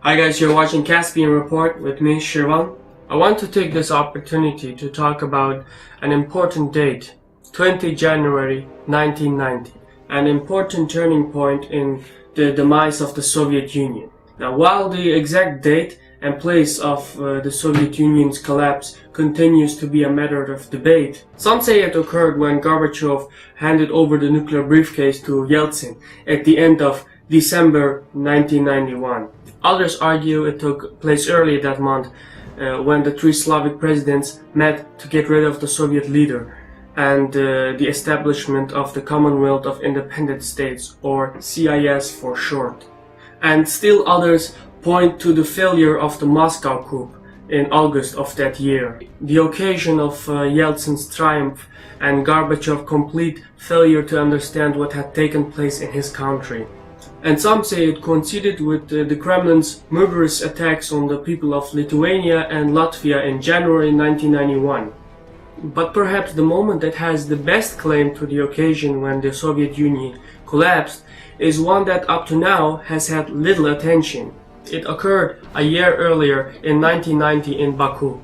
Hi guys, you're watching Caspian Report with me, Shirvan. I want to take this opportunity to talk about an important date, 20 January 1990, an important turning point in the demise of the Soviet Union. Now, while the exact date and place of the Soviet Union's collapse continues to be a matter of debate, some say it occurred when Gorbachev handed over the nuclear briefcase to Yeltsin at the end of December 1991. Others argue it took place early that month when the three Slavic presidents met to get rid of the Soviet leader and the establishment of the Commonwealth of Independent States, or CIS for short. And still others point to the failure of the Moscow coup in August of that year, the occasion of Yeltsin's triumph and Gorbachev's complete failure to understand what had taken place in his country. And some say it coincided with the Kremlin's murderous attacks on the people of Lithuania and Latvia in January 1991. But perhaps the moment that has the best claim to the occasion when the Soviet Union collapsed is one that up to now has had little attention. It occurred a year earlier in 1990 in Baku,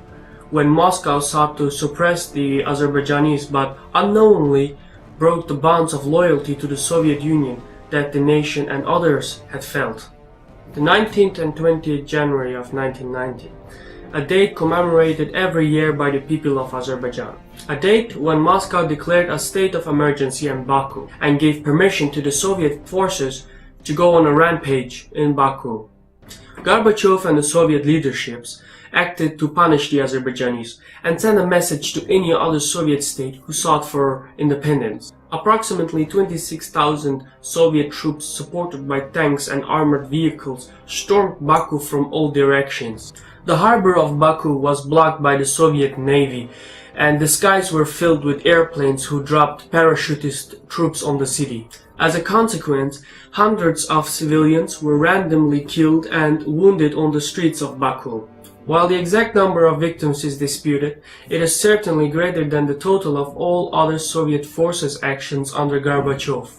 when Moscow sought to suppress the Azerbaijanis but unknowingly broke the bonds of loyalty to the Soviet Union that the nation and others had felt. The 19th and 20th January of 1990, a date commemorated every year by the people of Azerbaijan. A date when Moscow declared a state of emergency in Baku and gave permission to the Soviet forces to go on a rampage in Baku. Gorbachev and the Soviet leaderships acted to punish the Azerbaijanis and send a message to any other Soviet state who sought for independence. Approximately 26,000 Soviet troops supported by tanks and armored vehicles stormed Baku from all directions. The harbor of Baku was blocked by the Soviet Navy, and the skies were filled with airplanes who dropped parachutist troops on the city. As a consequence, hundreds of civilians were randomly killed and wounded on the streets of Baku. While the exact number of victims is disputed, it is certainly greater than the total of all other Soviet forces' actions under Gorbachev.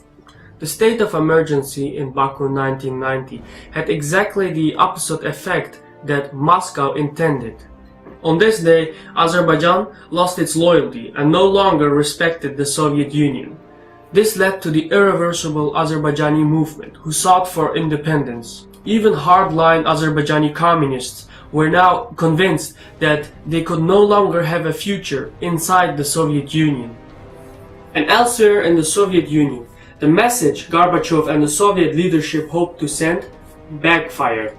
The state of emergency in Baku 1990 had exactly the opposite effect that Moscow intended. On this day, Azerbaijan lost its loyalty and no longer respected the Soviet Union. This led to the irreversible Azerbaijani movement, who sought for independence. Even hardline Azerbaijani communists were now convinced that they could no longer have a future inside the Soviet Union. And elsewhere in the Soviet Union, the message Gorbachev and the Soviet leadership hoped to send backfired.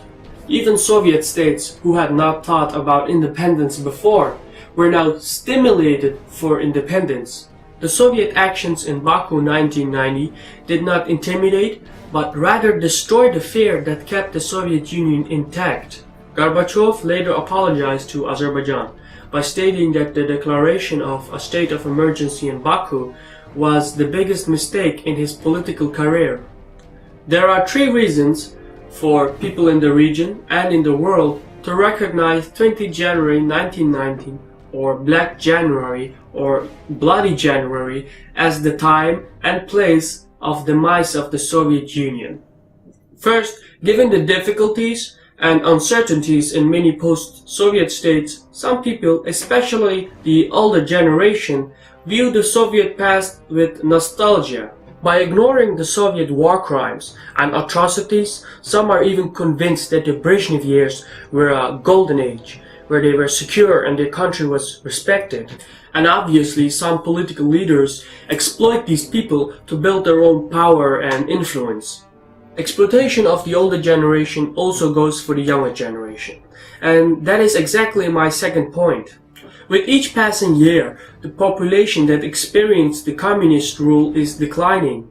Even Soviet states who had not thought about independence before were now stimulated for independence. The Soviet actions in Baku 1990 did not intimidate, but rather destroy the fear that kept the Soviet Union intact. Gorbachev later apologized to Azerbaijan by stating that the declaration of a state of emergency in Baku was the biggest mistake in his political career. There are three reasons for people in the region and in the world to recognize 20 January 1990 or Black January or Bloody January as the time and place of demise of the Soviet Union. First, given the difficulties and uncertainties in many post-Soviet states, some people, especially the older generation, view the Soviet past with nostalgia. By ignoring the Soviet war crimes and atrocities, some are even convinced that the Brezhnev years were a golden age, where they were secure and their country was respected. And obviously, some political leaders exploit these people to build their own power and influence. Exploitation of the older generation also goes for the younger generation. And that is exactly my second point. With each passing year, the population that experienced the communist rule is declining.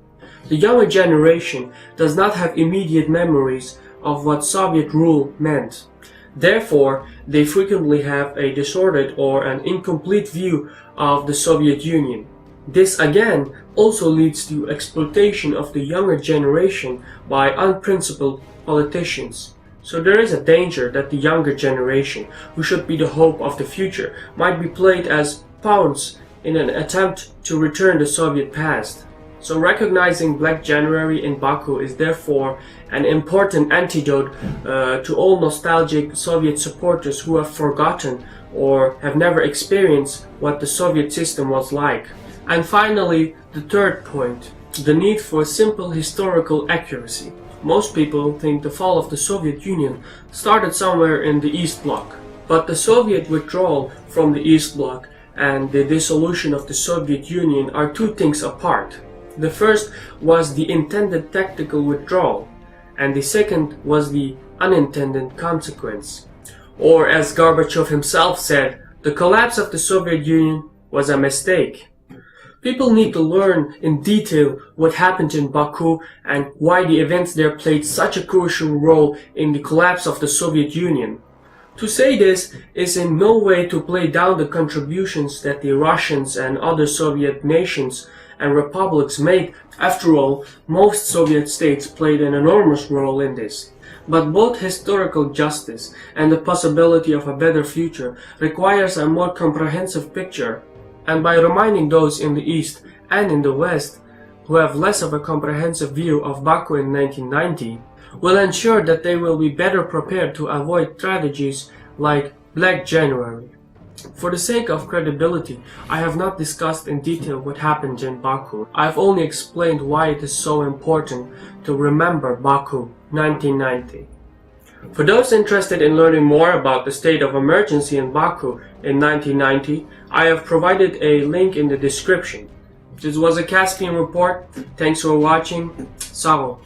The younger generation does not have immediate memories of what Soviet rule meant. Therefore, they frequently have a distorted or an incomplete view of the Soviet Union. This again also leads to exploitation of the younger generation by unprincipled politicians. So there is a danger that the younger generation, who should be the hope of the future, might be played as pawns in an attempt to return the Soviet past. So recognizing Black January in Baku is therefore an important antidote to all nostalgic Soviet supporters who have forgotten or have never experienced what the Soviet system was like. And finally, the third point, the need for simple historical accuracy. Most people think the fall of the Soviet Union started somewhere in the East Bloc, but the Soviet withdrawal from the East Bloc and the dissolution of the Soviet Union are two things apart. The first was the intended tactical withdrawal, and the second was the unintended consequence. Or as Gorbachev himself said, the collapse of the Soviet Union was a mistake. People need to learn in detail what happened in Baku and why the events there played such a crucial role in the collapse of the Soviet Union. To say this is in no way to play down the contributions that the Russians and other Soviet nations and republics made. After all, most Soviet states played an enormous role in this. But both historical justice and the possibility of a better future requires a more comprehensive picture. And by reminding those in the East and in the West who have less of a comprehensive view of Baku in 1990, will ensure that they will be better prepared to avoid tragedies like Black January. For the sake of credibility, I have not discussed in detail what happened in Baku. I have only explained why it is so important to remember Baku 1990. For those interested in learning more about the state of emergency in Baku in 1990, I have provided a link in the description. This was a Caspian Report. Thanks for watching. Savo.